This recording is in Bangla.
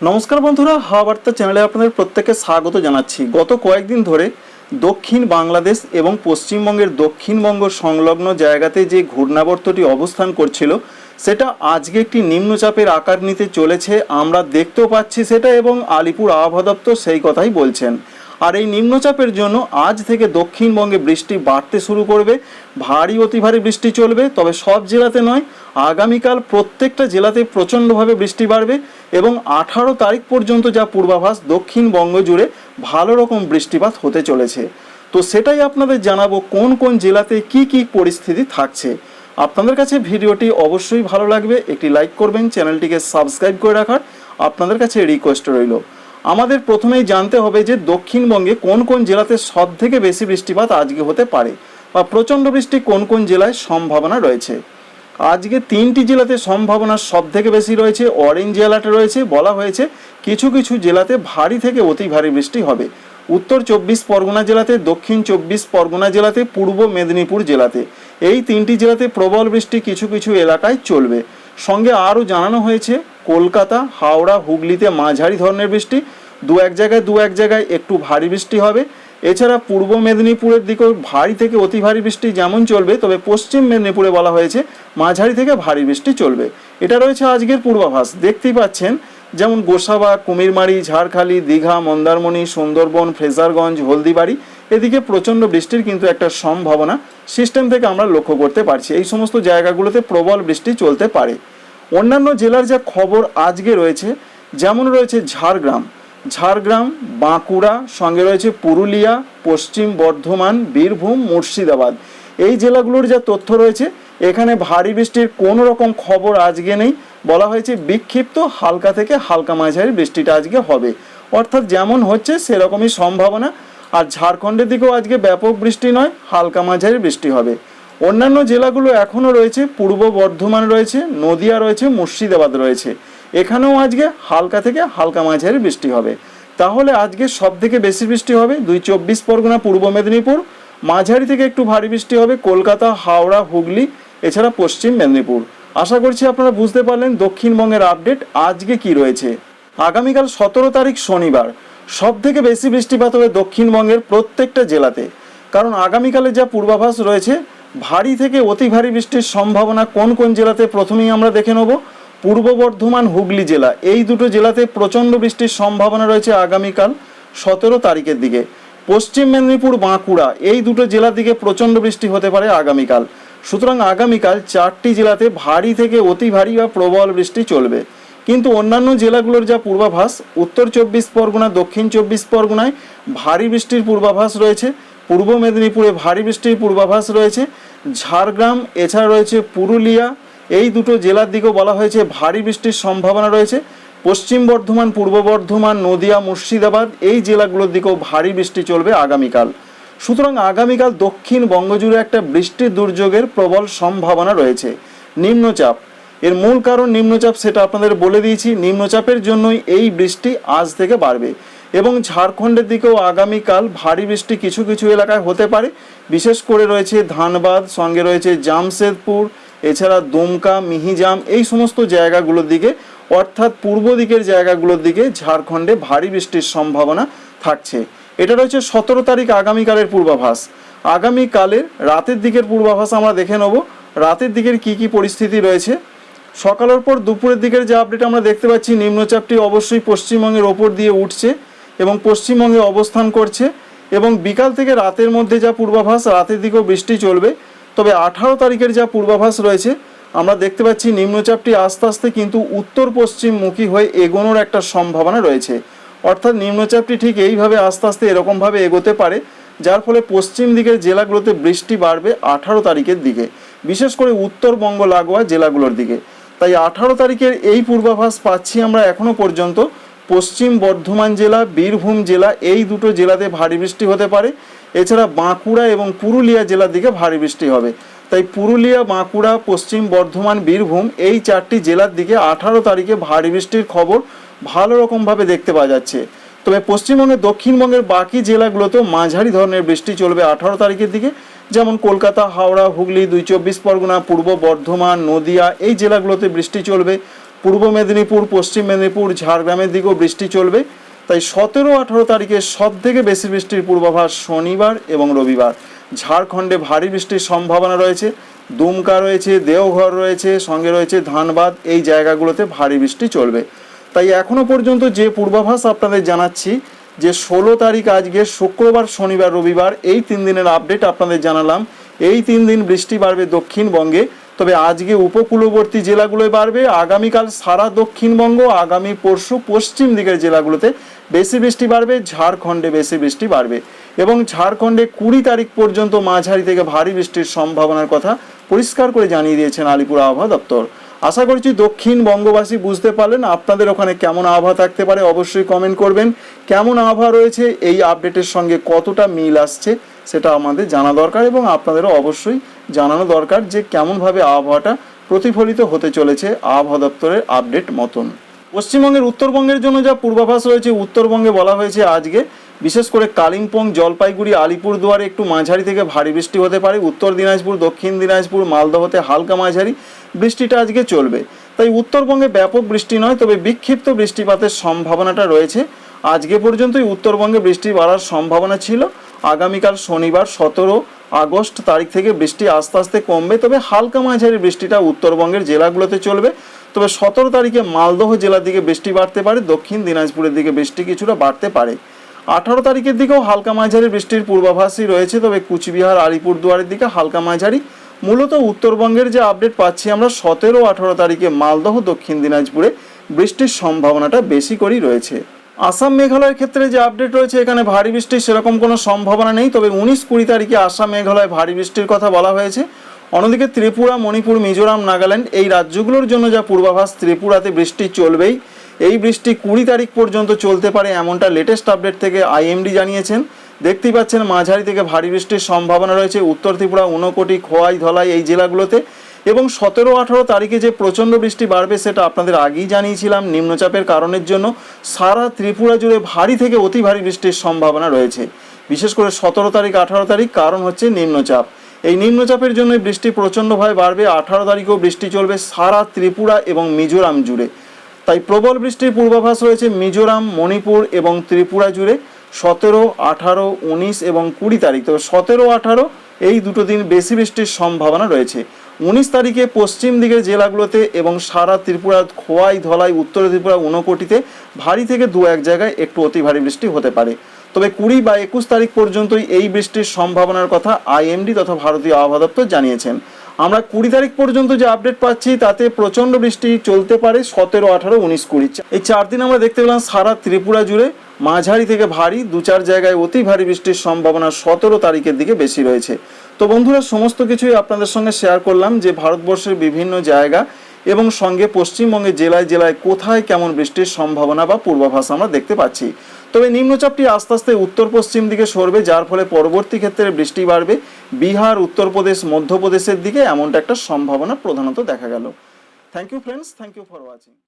নমস্কার বন্ধুরা, হাওয়া বার্তা চ্যানেলে আপনাদের প্রত্যেককে স্বাগত জানাচ্ছি। গত কয়েকদিন ধরে দক্ষিণ বাংলাদেশ এবং পশ্চিমবঙ্গের দক্ষিণবঙ্গ সংলগ্ন জায়গাতে যে ঘূর্ণাবর্তটি অবস্থান করছিল সেটা আজকে একটি নিম্নচাপের আকার নিতে চলেছে, আমরা দেখতেও পাচ্ছি সেটা, এবং আলিপুর আবহাওয়া দপ্তর সেই কথাই বলছেন। আর এই নিম্নচাপের জন্য আজ থেকে দক্ষিণবঙ্গে বৃষ্টি বাড়তে শুরু করবে, ভারী অতি ভারী বৃষ্টি চলবে, তবে সব জেলাতে নয়। আগামীকাল প্রত্যেকটা জেলাতে প্রচণ্ডভাবে বৃষ্টি বাড়বে এবং 18 তারিখ পর্যন্ত যা পূর্বাভাস দক্ষিণবঙ্গ জুড়ে ভালো রকম বৃষ্টিপাত হতে চলেছে। তো সেটাই আপনাদের জানাবো কোন কোন জেলাতে কি কি পরিস্থিতি থাকছে। আপনাদের কাছে ভিডিওটি অবশ্যই ভালো লাগবে, একটি লাইক করবেন, চ্যানেলটিকে সাবস্ক্রাইব করে রাখার আপনাদের কাছে রিকোয়েস্ট রইল। আমাদের প্রথমেই জানতে হবে যে দক্ষিণবঙ্গে কোন কোন জেলাতে সব থেকে বেশি বৃষ্টিপাত আজকে হতে পারে বা প্রচণ্ড বৃষ্টি কোন কোন জেলায় সম্ভাবনা রয়েছে। আজকে 3টি জেলাতে সম্ভাবনা সব থেকে বেশি রয়েছে, অরেঞ্জ অ্যালার্টে রয়েছে। বলা হয়েছে কিছু কিছু জেলাতে ভারী থেকে অতি ভারী বৃষ্টি হবে। উত্তর 24 পরগনা জেলাতে, দক্ষিণ 24 পরগনা জেলাতে, পূর্ব মেদিনীপুর জেলাতে, এই 3টি জেলাতে প্রবল বৃষ্টি কিছু কিছু এলাকায় চলবে। সঙ্গে আরও জানানো হয়েছে কলকাতা, হাওড়া, হুগলিতে মাঝারি ধরনের বৃষ্টি, দু এক জায়গায় একটু ভারী বৃষ্টি হবে। এছাড়া পূর্ব মেদিনীপুরের দিকেও ভারী থেকে অতি ভারী বৃষ্টি যেমন চলবে, তবে পশ্চিম মেদিনীপুরে বলা হয়েছে মাঝারি থেকে ভারী বৃষ্টি চলবে। এটা রয়েছে আজকের পূর্বাভাস। দেখতেই পাচ্ছেন যেমন গোসাবা, কুমিরমারি, ঝাড়খালি, দীঘা, মন্দারমণি, সুন্দরবন, ফ্রেজারগঞ্জ, হলদিবাড়ি, এদিকে প্রচণ্ড বৃষ্টির কিন্তু একটা সম্ভাবনা সিস্টেম থেকে আমরা লক্ষ্য করতে পারছি। এই সমস্ত জায়গাগুলোতে প্রবল বৃষ্টি চলতে পারে। অন্যান্য জেলার যা খবর আজকে রয়েছে, যেমন রয়েছে ঝাড়গ্রাম, বাঁকুড়া, সঙ্গে রয়েছে পুরুলিয়া, পশ্চিম বর্ধমান, বীরভূম, মুর্শিদাবাদ, এই জেলাগুলোর যা তথ্য রয়েছে এখানে ভারী বৃষ্টির কোনো রকম খবর আজকে নেই। বলা হয়েছে বিক্ষিপ্ত হালকা থেকে হালকা মাঝারি বৃষ্টিটা আজকে হবে, অর্থাৎ যেমন হচ্ছে সেরকমই সম্ভাবনা। আর ঝাড়খণ্ডের দিকেও আজকে ব্যাপক বৃষ্টি নয়, হালকা মাঝারি বৃষ্টি হবে। অন্যান্য জেলাগুলো এখনও রয়েছে, পূর্ব বর্ধমান রয়েছে, নদিয়া রয়েছে, মুর্শিদাবাদ রয়েছে, এখানেও আজকে হালকা থেকে হালকা মাঝারি বৃষ্টি হবে। তাহলে আজকে সব থেকে বেশি বৃষ্টি হবে 24 পরগনা, পূর্ব মেদিনীপুর, মাঝারি থেকে একটু ভারী বৃষ্টি হবে কলকাতা, হাওড়া, হুগলি, এছাড়া পশ্চিম মেদিনীপুর। আশা করছি আপনারা বুঝতে পারলেন দক্ষিণবঙ্গের আপডেট আজকে কি রয়েছে। আগামীকাল 17 তারিখ শনিবার সব থেকে বেশি বৃষ্টিপাত হবে দক্ষিণবঙ্গের প্রত্যেকটা জেলাতে, কারণ আগামীকালে যা পূর্বাভাস রয়েছে ভারী থেকে অতি ভারী বৃষ্টির সম্ভাবনা কোন কোন জেলাতে প্রথমেই আমরা দেখে নেব। পূর্ব বর্ধমান, হুগলি জেলা, এই দুটো জেলাতে প্রচণ্ড বৃষ্টির সম্ভাবনা রয়েছে আগামীকাল 17 তারিখের দিকে। পশ্চিম মেদিনীপুর, বাঁকুড়া, এই দুটো জেলার দিকে প্রচণ্ড বৃষ্টি হতে পারে আগামীকাল। সুতরাং আগামীকাল 4টি জেলাতে ভারী থেকে অতি ভারী বা প্রবল বৃষ্টি চলবে। কিন্তু অন্যান্য জেলাগুলোর যা পূর্বাভাস, উত্তর 24 পরগনা, দক্ষিণ 24 পরগনায় ভারী বৃষ্টির পূর্বাভাস রয়েছে, পূর্ব মেদিনীপুরে ভারী বৃষ্টির পূর্বাভাস রয়েছে, ঝাড়গ্রাম, এছাড়া রয়েছে পুরুলিয়া, এই দুটো জেলার দিকেও বলা হয়েছে ভারী বৃষ্টির সম্ভাবনা রয়েছে। পশ্চিম বর্ধমান, পূর্ব বর্ধমান, নদিয়া, মুর্শিদাবাদ, এই জেলাগুলোর দিকেও ভারী বৃষ্টি চলবে আগামীকাল। সুতরাং আগামীকাল দক্ষিণবঙ্গ জুড়ে একটা বৃষ্টির দুর্যোগের প্রবল সম্ভাবনা রয়েছে। নিম্নচাপ, এর মূল কারণ নিম্নচাপ, সেটা আপনাদের বলে দিয়েছি। নিম্নচাপের জন্যই এই বৃষ্টি আজ থেকে বাড়বে এবং ঝাড়খণ্ডের দিকেও আগামীকাল ভারী বৃষ্টি কিছু কিছু এলাকায় হতে পারে। বিশেষ করে রয়েছে ধানবাদ, সঙ্গে রয়েছে জামশেদপুর, এছাড়া দুমকা, মিহিজাম, এই সমস্ত জায়গাগুলোর দিকে, অর্থাৎ পূর্ব দিকের জায়গাগুলোর দিকে ঝাড়খণ্ডে ভারী বৃষ্টির সম্ভাবনা থাকছে। এটা রয়েছে 17 তারিখ আগামীকালের পূর্বাভাস। আগামীকালের রাতের দিকের পূর্বাভাস আমরা দেখে নেব, রাতের দিকের কি কি পরিস্থিতি রয়েছে। সকালের পর দুপুরের দিকের যে আপডেট আমরা দেখতে পাচ্ছি, নিম্নচাপটি অবশ্যই পশ্চিমবঙ্গের ওপর দিয়ে উঠছে এবং পশ্চিমবঙ্গে অবস্থান করছে, এবং বিকাল থেকে রাতের মধ্যে যা পূর্বাভাস, রাতের দিকেও বৃষ্টি চলবে। তবে 18 তারিখের যা পূর্বাভাস রয়েছে আমরা দেখতে পাচ্ছি নিম্নচাপটি আস্তে আস্তে কিন্তু উত্তর পশ্চিমমুখী হয়ে এগোনোর একটা সম্ভাবনা রয়েছে, অর্থাৎ নিম্নচাপটি ঠিক এইভাবে আস্তে আস্তে এরকমভাবে এগোতে পারে, যার ফলে পশ্চিম দিকের জেলাগুলোতে বৃষ্টি বাড়বে 18 তারিখের দিকে, বিশেষ করে উত্তরবঙ্গ লাগোয়া জেলাগুলোর দিকে। তাই 18 তারিখের এই পূর্বাভাস পাচ্ছি আমরা এখনও পর্যন্ত। পশ্চিম বর্ধমান জেলা, বীরভূম জেলা, এই দুটো জেলাতে ভারী বৃষ্টি হতে পারে। এছাড়া বাঁকুড়া এবং পুরুলিয়া জেলার দিকে ভারী বৃষ্টি হবে। তাই পুরুলিয়া, বাঁকুড়া, পশ্চিম বর্ধমান, বীরভূম, এই 4টি জেলার দিকে 18 তারিখে ভারী বৃষ্টির খবর ভালো রকমভাবে দেখতে পাওয়া যাচ্ছে। তবে পশ্চিমবঙ্গের দক্ষিণবঙ্গের বাকি জেলাগুলোতেও মাঝারি ধরনের বৃষ্টি চলবে 18 তারিখের দিকে, যেমন কলকাতা, হাওড়া, হুগলি, 24 পরগনা, পূর্ব বর্ধমান, নদিয়া, এই জেলাগুলোতে বৃষ্টি চলবে। পূর্ব মেদিনীপুর, পশ্চিম মেদিনীপুর, ঝাড়গ্রামের দিকেও বৃষ্টি চলবে। তাই 17-18 তারিখে সব থেকে বেশি বৃষ্টির পূর্বাভাস শনিবার এবং রবিবার। ঝাড়খণ্ডে ভারী বৃষ্টির সম্ভাবনা রয়েছে, দুমকা রয়েছে, দেওঘর রয়েছে, সঙ্গে রয়েছে ধানবাদ, এই জায়গাগুলোতে ভারী বৃষ্টি চলবে। তাই এখনও পর্যন্ত যে পূর্বাভাস আপনাদের জানাচ্ছি, যে 16 তারিখ আজকে শুক্রবার, শনিবার, রবিবার, এই 3 দিনের আপডেট আপনাদের জানালাম। এই 3 দিন বৃষ্টি বাড়বে দক্ষিণবঙ্গে, তবে আজকে উপকূলবর্তী জেলাগুলোয় বাড়বে। আগামীকাল সারা দক্ষিণবঙ্গ, আগামী পরশু পশ্চিম দিকের জেলাগুলোতে বেশি বৃষ্টি বাড়বে, ঝাড়খণ্ডে বেশি বৃষ্টি বাড়বে এবং ঝাড়খণ্ডে 20 তারিখ পর্যন্ত মাঝারি থেকে ভারী বৃষ্টির সম্ভাবনার কথা পরিষ্কার করে জানিয়ে দিয়েছেন আলিপুর আবহাওয়া দপ্তর। আশা করছি দক্ষিণবঙ্গবাসী বুঝতে পারলেন। আপনাদের ওখানে কেমন আবহাওয়া থাকতে পারে অবশ্যই কমেন্ট করবেন। কেমন আবহাওয়া রয়েছে, এই আপডেটের সঙ্গে কতটা মিল আসছে সেটা আমাদের জানা দরকার এবং আপনাদেরও অবশ্যই জানানো দরকার যে কেমনভাবে আবহাওয়াটা প্রতিফলিত হতে চলেছে আবহাওয়া দপ্তরের আপডেট মতন। পশ্চিমবঙ্গের উত্তরবঙ্গের জন্য যা পূর্বাভাস রয়েছে, উত্তরবঙ্গে বলা হয়েছে আজকে বিশেষ করে কালিম্পং, জলপাইগুড়ি, আলিপুরদুয়ারে একটু মাঝারি থেকে ভারী বৃষ্টি হতে পারে। উত্তর দিনাজপুর, দক্ষিণ দিনাজপুর, মালদহতে হালকা মাঝারি বৃষ্টিটা আজকে চলবে। তাই উত্তরবঙ্গে ব্যাপক বৃষ্টি নয়, তবে বিক্ষিপ্ত বৃষ্টিপাতের সম্ভাবনাটা রয়েছে। আজকে পর্যন্তই উত্তরবঙ্গে বৃষ্টি বাড়ার সম্ভাবনা ছিল। আগামীকাল শনিবার 17 আগস্ট তারিখ থেকে বৃষ্টি আস্তে আস্তে কমবে, তবে হালকা মাঝারি বৃষ্টিটা উত্তরবঙ্গের জেলাগুলোতে চলবে। তবে 17 তারিখে মালদহ জেলার দিকে বৃষ্টি বাড়তে পারে, দক্ষিণ দিনাজপুরের দিকে বৃষ্টি কিছুটা বাড়তে পারে। 18 তারিখের দিকেও হালকা মাঝারি বৃষ্টির পূর্বাভাসই রয়েছে, তবে কুচবিহার, আলিপুরদুয়ারের দিকে হালকা মাঝারি। মূলত উত্তরবঙ্গের যে আপডেট পাচ্ছি আমরা, 17-18 তারিখে মালদহ, দক্ষিণ দিনাজপুরে বৃষ্টির সম্ভাবনাটা বেশি করেই রয়েছে। আসাম, মেঘালয়ের ক্ষেত্রে যে আপডেট রয়েছে, এখানে ভারী বৃষ্টির সেরকম কোনো সম্ভাবনা নেই, তবে 19-20 তারিখে আসাম, মেঘালয় ভারী বৃষ্টির কথা বলা হয়েছে। অন্যদিকে ত্রিপুরা, মণিপুর, মিজোরাম, নাগাল্যান্ড এই রাজ্যগুলোর জন্য যা পূর্বাভাস, ত্রিপুরাতে বৃষ্টি চলবেই। এই বৃষ্টি 20 তারিখ পর্যন্ত চলতে পারে, এমনটা লেটেস্ট আপডেট থেকে আইএমডি জানিয়েছেন। দেখতেই পাচ্ছেন মাঝারি থেকে ভারী বৃষ্টির সম্ভাবনা রয়েছে উত্তর ত্রিপুরা, ঊনকোটি, খোয়াই, ধলাই এই জেলাগুলোতে। এবং 17-18 তারিখে যে প্রচণ্ড বৃষ্টি বাড়বে সেটা আপনাদের আগেই জানিয়েছিলাম। নিম্নচাপের কারণের জন্য সারা ত্রিপুরা জুড়ে ভারী থেকে অতি ভারী বৃষ্টির সম্ভাবনা রয়েছে, বিশেষ করে 17 তারিখ, 18 তারিখ। কারণ হচ্ছে নিম্নচাপ। এই নিম্নচাপের জন্য বৃষ্টি প্রচণ্ডভাবে বাড়বে। 18 তারিখেও বৃষ্টি চলবে সারা ত্রিপুরা এবং মিজোরাম জুড়ে। তাই প্রবল বৃষ্টির পূর্বাভাস রয়েছে মিজোরাম, মণিপুর এবং ত্রিপুরা জুড়ে 17, 18, 19 এবং 20 তারিখ। তবে 17-18 এই দুটো দিন বেশি বৃষ্টির সম্ভাবনা রয়েছে। 19 তারিখে পশ্চিম দিকের জেলাগুলোতে এবং সারা ত্রিপুরা, খোয়াই, ধলাই, উত্তর ত্রিপুরা, ঊনকোটিতে ভারী থেকে 2-1 জায়গায় একটু অতি ভারী বৃষ্টি হতে পারে। তবে 20 বা 21 তারিখ পর্যন্তই এই বৃষ্টির সম্ভাবনার কথা আইএমডি তথা ভারতীয় আবহাওয়া দপ্তর জানিয়েছেন। আমরা 20 তারিখ পর্যন্ত যে আপডেট পাচ্ছি তাতে প্রচণ্ড বৃষ্টি চলতে পারে 17, 18, 19, 20। এই 4 দিন আমরা দেখতে পেলাম সারা ত্রিপুরা জুড়ে মাঝারি থেকে ভারী 2-4 জায়গায় অতি ভারী বৃষ্টির সম্ভাবনা 17 তারিখের দিকে বেশি রয়েছে। তো বন্ধুরা, সমস্ত কিছুই আপনাদের সঙ্গে শেয়ার করলাম যে ভারতবর্ষের বিভিন্ন জায়গা এবং সঙ্গে পশ্চিমবঙ্গের জেলায় জেলায় কোথায় কেমন বৃষ্টির সম্ভাবনা বা পূর্বাভাস আমরা দেখতে পাচ্ছি। তবে নিম্নচাপটি আস্তে আস্তে উত্তর পশ্চিম দিকে সরবে, যার ফলে পরবর্তী ক্ষেত্রে বৃষ্টি বাড়বে বিহার, উত্তরপ্রদেশ, মধ্যপ্রদেশের দিকে, এমনটা একটা সম্ভাবনা প্রধানত দেখা গেল। Thank you friends, thank you for watching.